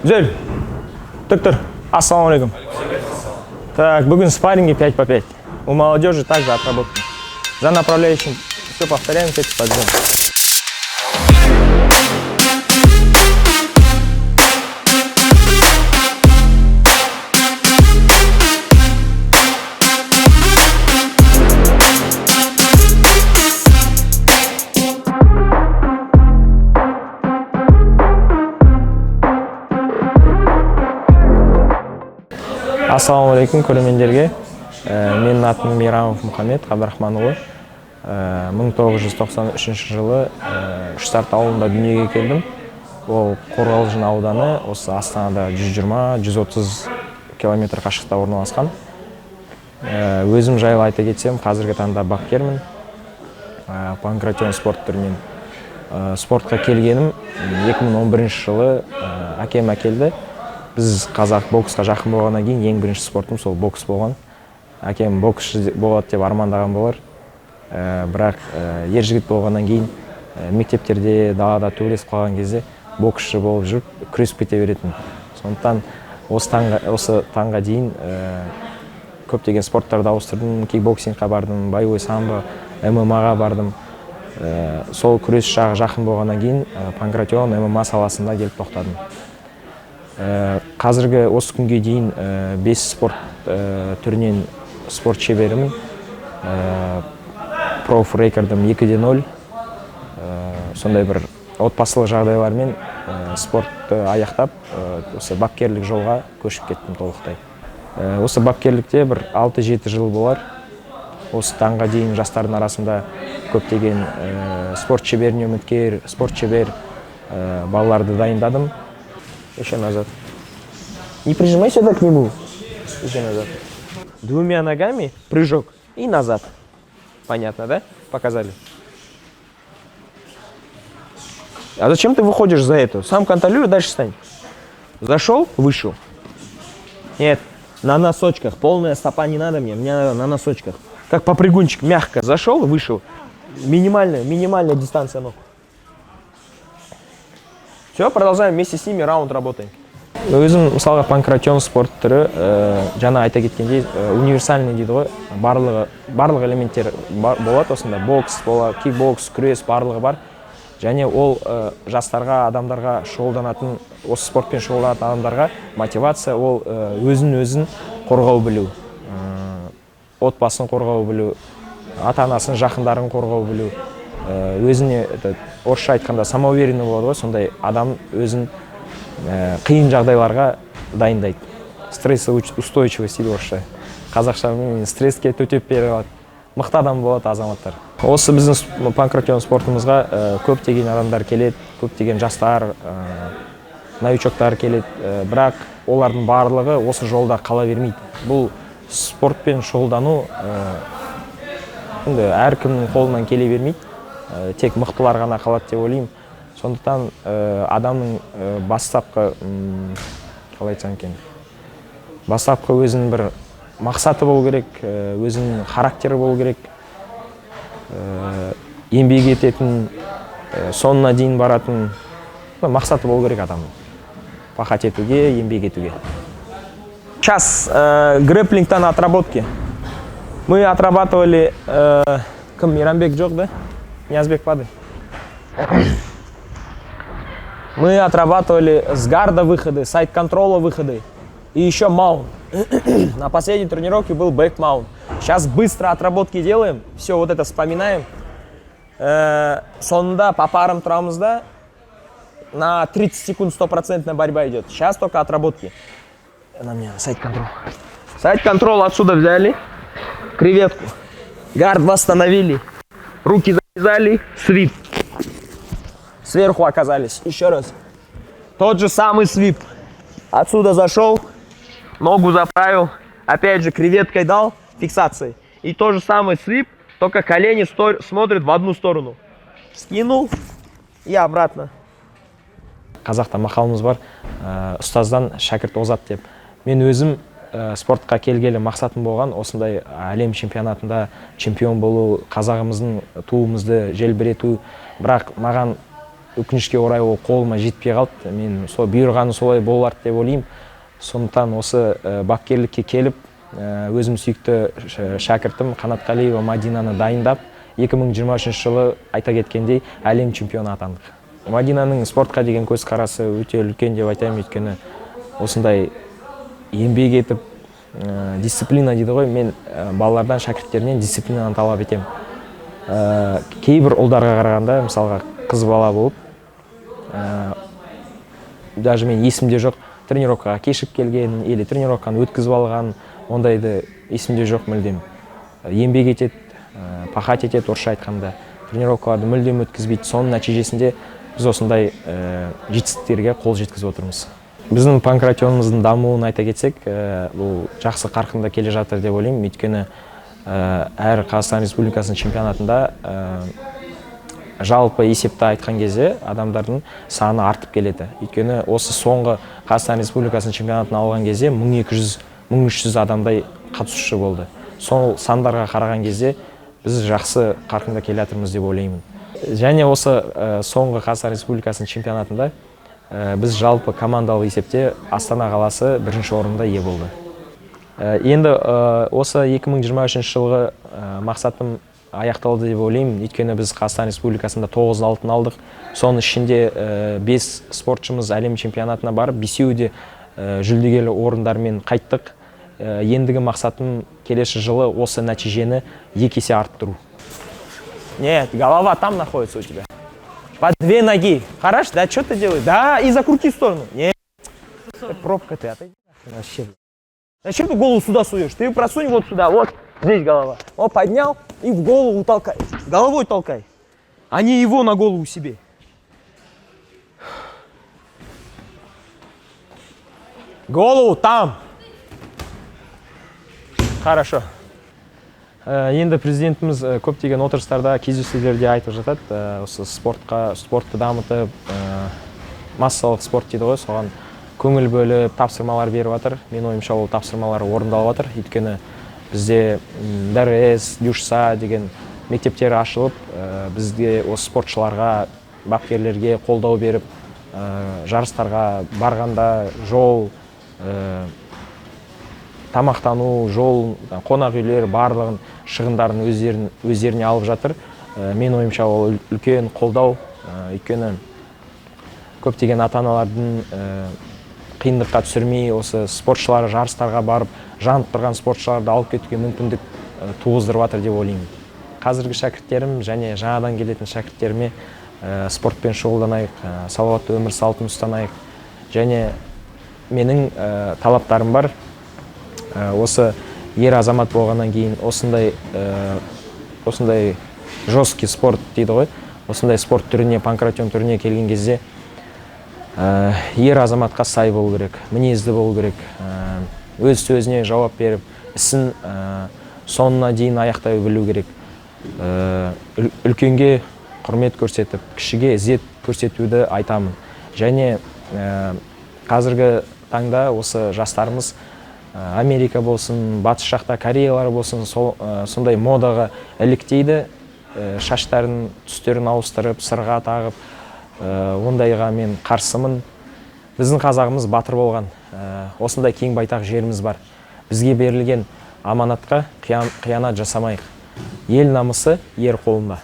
Зель. Доктор, ассалаумалейкум. Так, бүгін спарринги 5 по 5. У молодежи также отработка. За направляющим все повторяем, 5 подъем. Ассалаумалейкум көрермендерге. Менің атым Мейрамов Мұхаммед Абдрахманұлы. 1993 жылы Штарт ауылында дүниеге келдім. Ол Қорғалжын ауданы, осы Астанада 120-130 километр қашықта орналасқан. Өзім жайлы айта кетсем, қазіргі таңда бапкермін. Панкратион спорт түрінен. Спортқа келгенім 2011 жылы әкем әкелді. Біз қазақ боксқа жақын болғаннан кейін ең бірінші спортым сол бокс болған. Әкем боксшы болады деп армандаған болар. Бірақ ер жігіт болғаннан кейін мектептерде, далада төбелесіп қалған кезде боксшы болып жүріп, күресіп кете беретін. Сондықтан осы таңға дейін көптеген спорттарды ауыстырдым, кикбоксингқа бардым, боевой самбо, ММА-ға бардым. Сол күрес жағы жақын болғаннан кейін Панкратион ММА саласында келіп тоқтадым. Қазіргі осы күнге дейін 5 спорт түрінен спорт шеберімін. Проф рекордым 2-0. Сондай бір отбасылық жағдайлармен спортты аяқтап, осы бапкерлік жолға көшіп кеттім толықтай. Осы бапкерлікте бір 6-7 жыл болар. Осы таңға дейін жастардың арасында көптеген спорт шеберіне үміткер, спорт шебер балаларды дайындадым. Еще назад. Не прижимай сюда к нему. Еще назад. Двумя ногами прыжок и назад. Понятно, да? Показали. А зачем ты выходишь за это? Сам контролируй, дальше стань. Зашел, вышел. Нет, на носочках. Полная стопа не надо мне надо на носочках. Как попрыгунчик, мягко. Зашел, вышел. Минимальная дистанция ног. Все, продолжаем вместе с ними, раунд работаем. Өзім мысалға панкратион спорт түрі, жаңа айта кеткендей, универсальный дейді ғой, барлық элементтер болады осында. Бокс, кикбокс, күрес барлығы бар. Және ол жастарға, адамдарға шұғылданатын, осы спортпен шұғылданатын адамдарға мотивация, ол өзін қорғау білу, отбасын қорғау білу, ата-анасын, жақындарын қорғау білу, өзіне, орысша айтқанда, самоуверенный болады ғой, сондай адам өзін қиын жағдайларға дайындайды. Стрессоустойчивость дейді орысша. Қазақша стресске төтеп бере алады. Мықты адам болады азаматтар. Осы біздің панкратион спортымызға көптеген адамдар келеді, көптеген жастар, новичоктар келеді, бірақ олардың барлығы осы жолда қала бермейді. Бұл спортпен шұғылдану әркімнің қолынан келе бермейді. Тек мықтылар ғана қалады деп ойлаймын. Сондықтан адамның бастапқы, қалай айтсам екен, бастапқы өзінің бір мақсаты болу керек, өзінің характері болу керек, еңбек ететін, соңына дейін баратын мақсаты болу керек адамның. Пахать етуге, еңбек етуге. Сейчас грэплингтан отработки. Мы отрабатывали, кім, Мейрамбек жоқ, да? Ниязбек пады. Мы отрабатывали с гарда выходы, сайд-контрола выходы и еще маунт. На последней тренировке был бэк-маунт. Сейчас быстро отработки делаем, все вот это вспоминаем. Сонда по парам тұрамызда на 30 секунд 100% борьба идет. Сейчас только отработки. На мне сайд-контрол. Сайд-контрол отсюда взяли, креветку. Гард восстановили, руки завязали, свип. Сверху оказались. Еще раз. Тот же самый свип. Отсюда зашел, ногу заправил, опять же креветкой дал, фиксацией. И тот же самый свип, только колени смотрят в одну сторону. Скинул и обратно. Қазақта мақалымыз бар, ұстаздан шәкірт озат деп. Мен өзім спортқа келгелі мақсатым болған, осындай әлем чемпионатында чемпион болу, қазағымыздың туымызды желбірету, бірақ маған өкінішке орай ол қолыма жетпей қалды. Мен сол бұйырғаны солай болар деп ойлаймын. Сондықтан осы бапкерлікке келіп, өзім сүйікті шәкіртім Қанатқалиева Мадинаны дайындап, 2023 жылы айта кеткендей әлем чемпионы атандық. Мадинаның спортқа деген көзқарасы өте үлкен деп айтайын, өйткені осындай еңбек етіп, дисциплина дейді ғой, мен балалардан, шәкірттерінен дисциплинаны талап етем. Кейбір ұлдарға қарағанда, мысалға қыз бала болып, даже мен есімде жоқ, тренировкаға кешіп келген, или тренировканы өткізіп алған, ондайды есімде жоқ мүлдем. Еңбек етеді, пахат етеді, орысша айтқанда, тренировкаларды мүлдем өткізбейді. Соның нәтижесінде біз осындай жетістіктерге қол жеткізіп отырмыз. Біздің панкратионымыздың дамуын айта кетсек, бұл жақсы қарқында келе жатыр деп ойлаймын. Өйткені әр Қазақстан Республикасының чемпионатында жалпы есепті айтқан кезде адамдардың саны артып келеді. Өйткені осы соңғы Қазақстан Республикасының чемпионатын алған кезде 1200-1300 адамдай қатысушы болды. Сол сандарға қараған кезде біз жақсы қарқында келе жатырмыз деп ойлаймын. Және осы соңғы Қазақстан Республикасының чемпионатында біз жалпы командалық есепте Астана қаласы бірінші орында ие болды. Енді осы 2023 жылғы мақсатым аяқталды деп ойлаймын. Өйткені біз Қазақстан Республикасында 9 алтын алдық. Соның ішінде 5 спортшымыз әлем чемпионатына барып, 5-еуі де жүлдегерлі орындармен қайттық. Ендігі мақсатым келесі жылы осы нәтижені 2 есе арттыру. Нет, голова там находится у тебя. По 2 ноги. Хорошо, да, что ты делаешь? Да, и закрути в сторону. Нет. Пробка ты, отойди. Вообще. Зачем ты голову сюда суешь? Ты просунь вот сюда, вот здесь голова. Вот поднял и в голову толкай. Головой толкай, а не его на голову себе. Голову там. Хорошо. Енді президентіміз көптеген отырыстарда, кездесулерде айтып жатады, осы спортты дамытып, массалық спорт дейді ғой, соған көңіл бөліп, тапсырмалар беріп жатыр. Мен ойымша ол тапсырмалар орындалып жатыр. Өйткені бізде ДРС, Дюшса деген мектептері ашылып, бізде осы спортшыларға, бапкерлерге қолдау беріп, жарыстарға барғанда жол, тамақтану, жол, қонақ үйлер барлығын шығындарын өздеріне алып жатыр. Мен ойымша ол үлкен қолдау. Өйткені көптеген ата-аналардың қиындыққа түсірмей, осы спортшылар жарыстарға барып, жанып тұрған спортшыларды алып кетуге мүмкіндік туғыздырып жатыр деп ойлаймын. Қазіргі шәкірттерім және жаңадан келетін шәкірттеріме спортпен шұғылданайық, салауатты өмір салтын ұстанайық. Және менің талаптарым бар. Осы ер азамат болғаннан кейін осындай жесткий спорт дейді ғой, осындай спорт түріне, панкратион түріне келген кезде ер азаматқа сай болу керек, мінезді болу керек, өз сөзіне жауап беріп, ісін соңына дейін аяқтай білу керек. Үлкенге құрмет көрсетіп, кішіге ізет көрсетуді айтамын. Және қазіргі таңда осы жастарымыз Америка болсын, батыс жақта Кореялар болсын, сондай модаға іліктейді, шаштарын, түстерін ауыстырып, сырға тағып, ондайға мен қарсымын. Біздің қазағымыз батыр болған, осындай кең байтақ жеріміз бар. Бізге берілген аманатқа қиянат жасамайық. Ел намысы ер қолында.